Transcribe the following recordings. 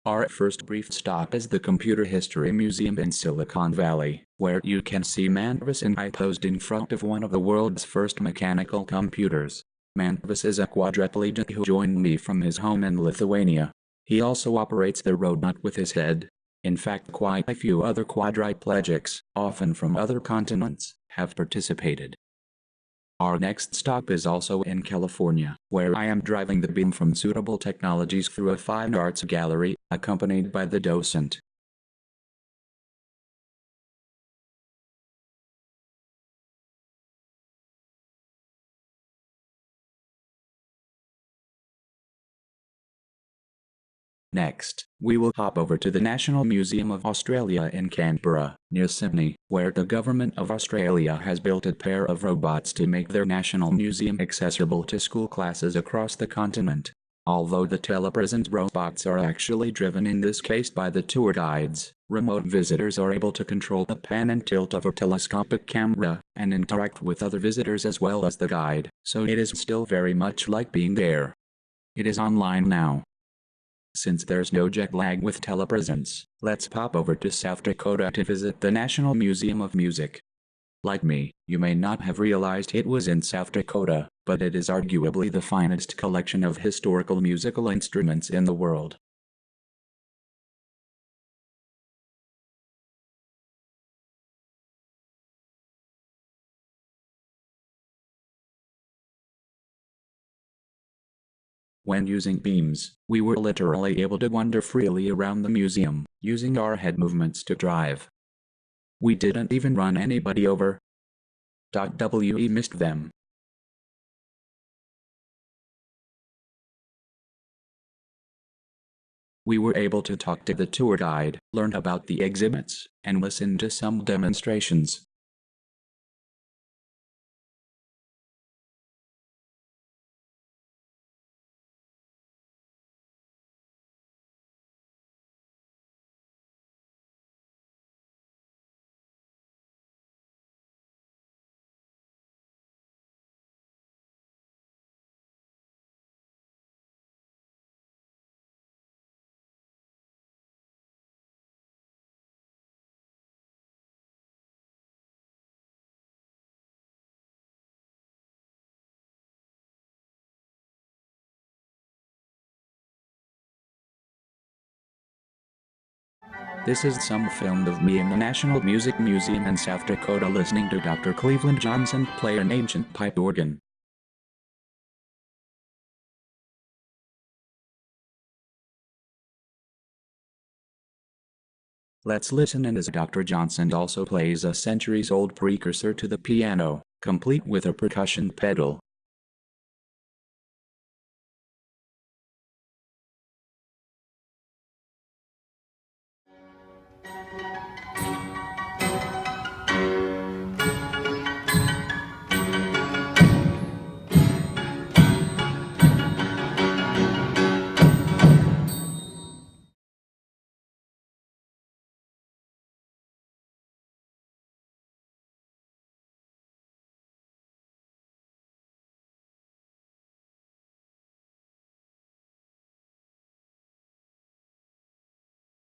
Our first brief stop is the Computer History Museum in Silicon Valley, where you can see Manvis and I posed in front of one of the world's first mechanical computers. Manvis is a quadriplegic who joined me from his home in Lithuania. He also operates the robot with his head. In fact, quite a few other quadriplegics, often from other continents, have participated. Our next stop is also in California, where I am driving the beam from Suitable Technologies through a fine arts gallery, accompanied by the docent. Next, we will hop over to the National Museum of Australia in Canberra, near Sydney, where the Government of Australia has built a pair of robots to make their national museum accessible to school classes across the continent. Although the telepresent robots are actually driven in this case by the tour guides, remote visitors are able to control the pan and tilt of a telescopic camera, and interact with other visitors as well as the guide, so it is still very much like being there. It is online now. Since there's no jet lag with telepresence, let's pop over to South Dakota to visit the National Museum of Music. Like me, you may not have realized it was in South Dakota, but it is arguably the finest collection of historical musical instruments in the world. When using beams, we were literally able to wander freely around the museum, using our head movements to drive. We didn't even run anybody over. We missed them. We were able to talk to the tour guide, learn about the exhibits, and listen to some demonstrations. This is some film of me in the National Music Museum in South Dakota listening to Dr. Cleveland Johnson play an ancient pipe organ. Let's listen in as Dr. Johnson also plays a centuries-old precursor to the piano, complete with a percussion pedal.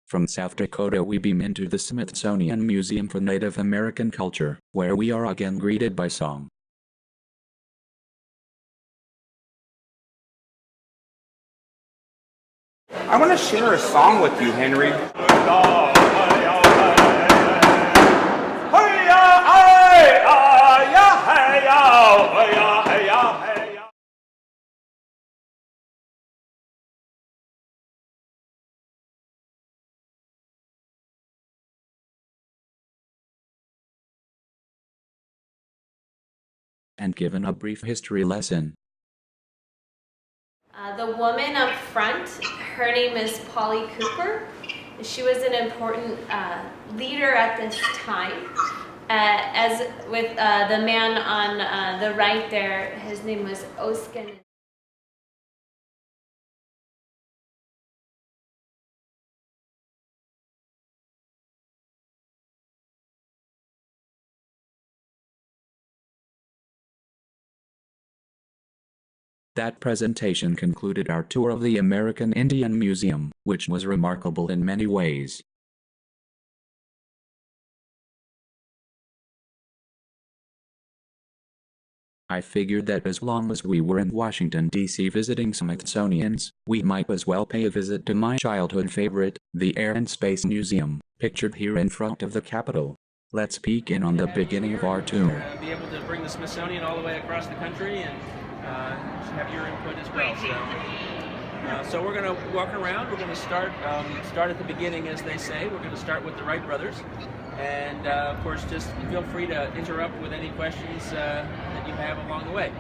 From South Dakota we beam into the Smithsonian Museum for Native American Culture, where we are again greeted by song. I want to share a song with you, Henry. And given a brief history lesson. The woman up front, her name is Polly Cooper. She was an important leader at this time. As with the man on the right there, his name was Oskin. That presentation concluded our tour of the American Indian Museum, which was remarkable in many ways. I figured that as long as we were in Washington, D.C. visiting Smithsonian's, we might as well pay a visit to my childhood favorite, the Air and Space Museum, pictured here in front of the Capitol. Let's peek in on the beginning of our tour. Be able to bring the Smithsonian all the way across the country and have your input as well. So we're going to walk around. We're going to start at the beginning, as they say. We're going to start with the Wright brothers. And of course, just feel free to interrupt with any questions that you have along the way.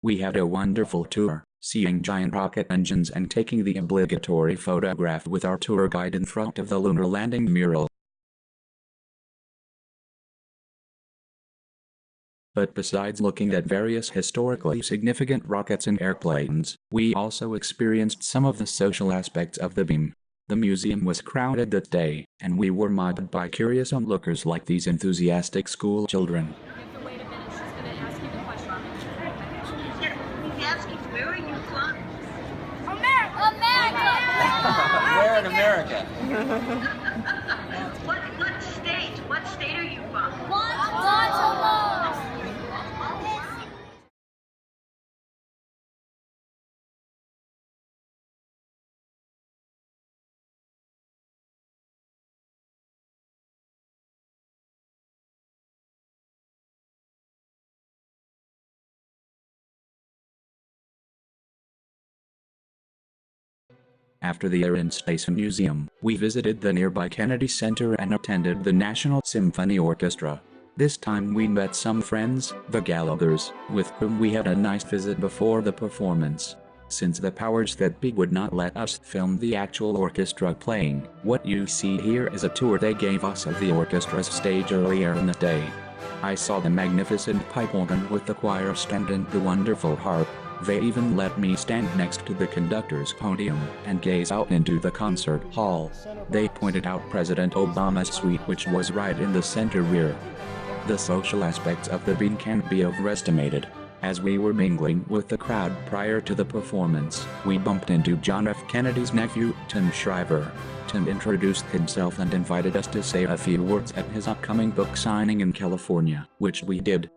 We had a wonderful tour, seeing giant rocket engines and taking the obligatory photograph with our tour guide in front of the lunar landing mural. But besides looking at various historically significant rockets and airplanes, we also experienced some of the social aspects of the beam. The museum was crowded that day, and we were mobbed by curious onlookers like these enthusiastic school children. Where in America? What state are you from? Baltimore. After the Air and Space Museum, we visited the nearby Kennedy Center and attended the National Symphony Orchestra. This time we met some friends, the Gallaghers, with whom we had a nice visit before the performance. Since the powers that be would not let us film the actual orchestra playing, what you see here is a tour they gave us of the orchestra's stage earlier in the day. I saw the magnificent pipe organ with the choir stand and the wonderful harp. They even let me stand next to the conductor's podium and gaze out into the concert hall. They pointed out President Obama's suite, which was right in the center rear. The social aspects of the beam can't be overestimated. As we were mingling with the crowd prior to the performance, we bumped into John F. Kennedy's nephew, Tim Shriver. Tim introduced himself and invited us to say a few words at his upcoming book signing in California, which we did.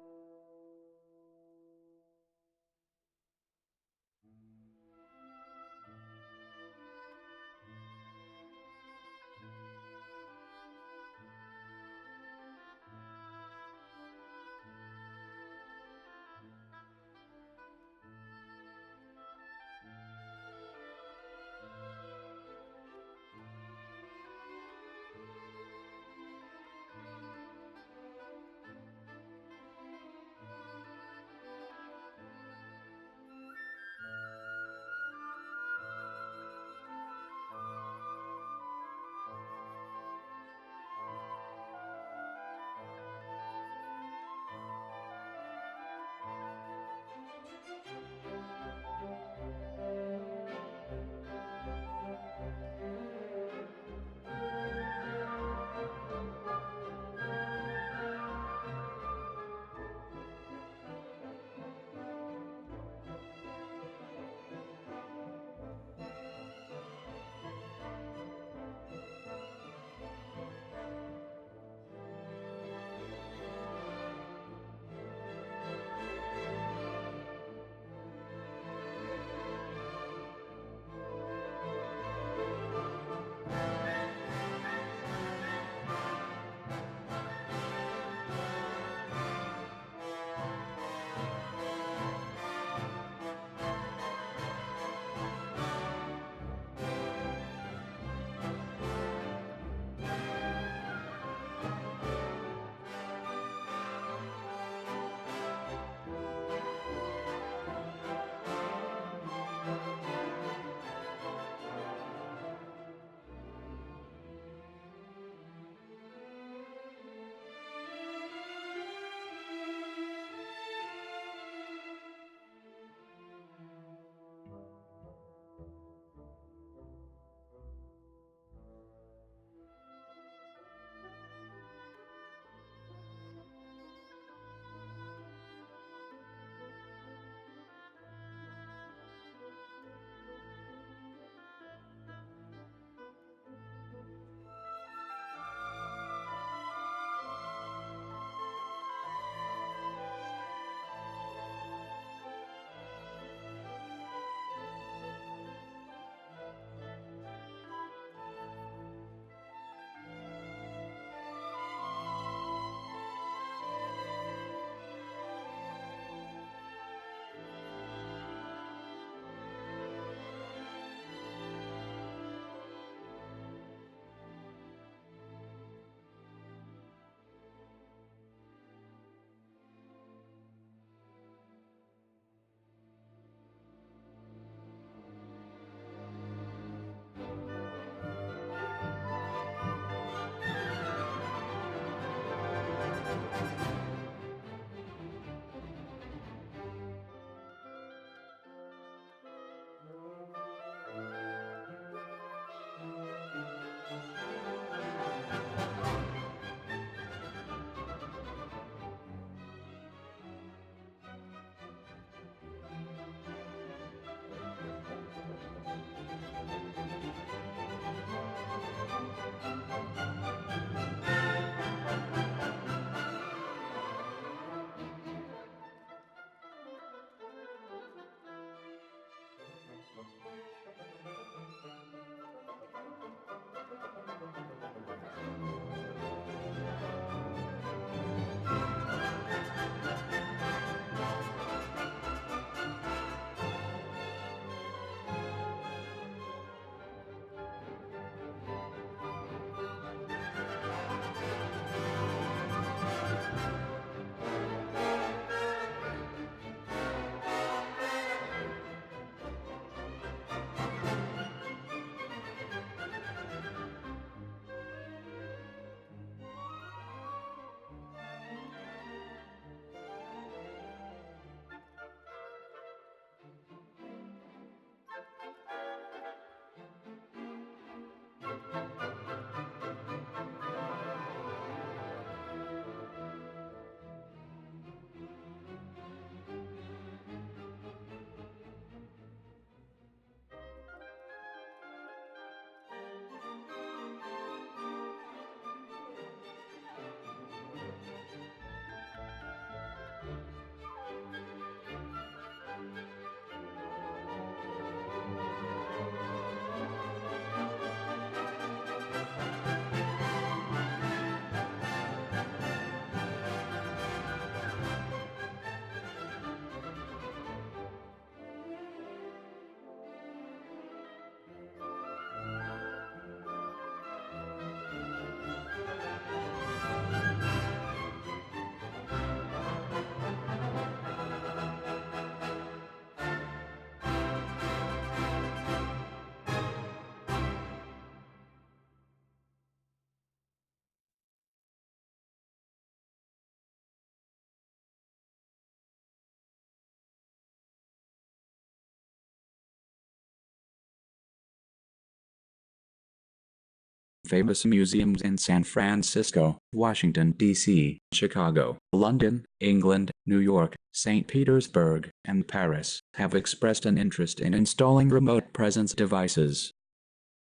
famous museums in San Francisco, Washington, D.C., Chicago, London, England, New York, St. Petersburg, and Paris have expressed an interest in installing remote presence devices.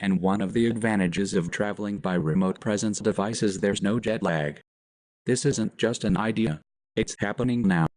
And one of the advantages of traveling by remote presence device is there's no jet lag. This isn't just an idea. It's happening now.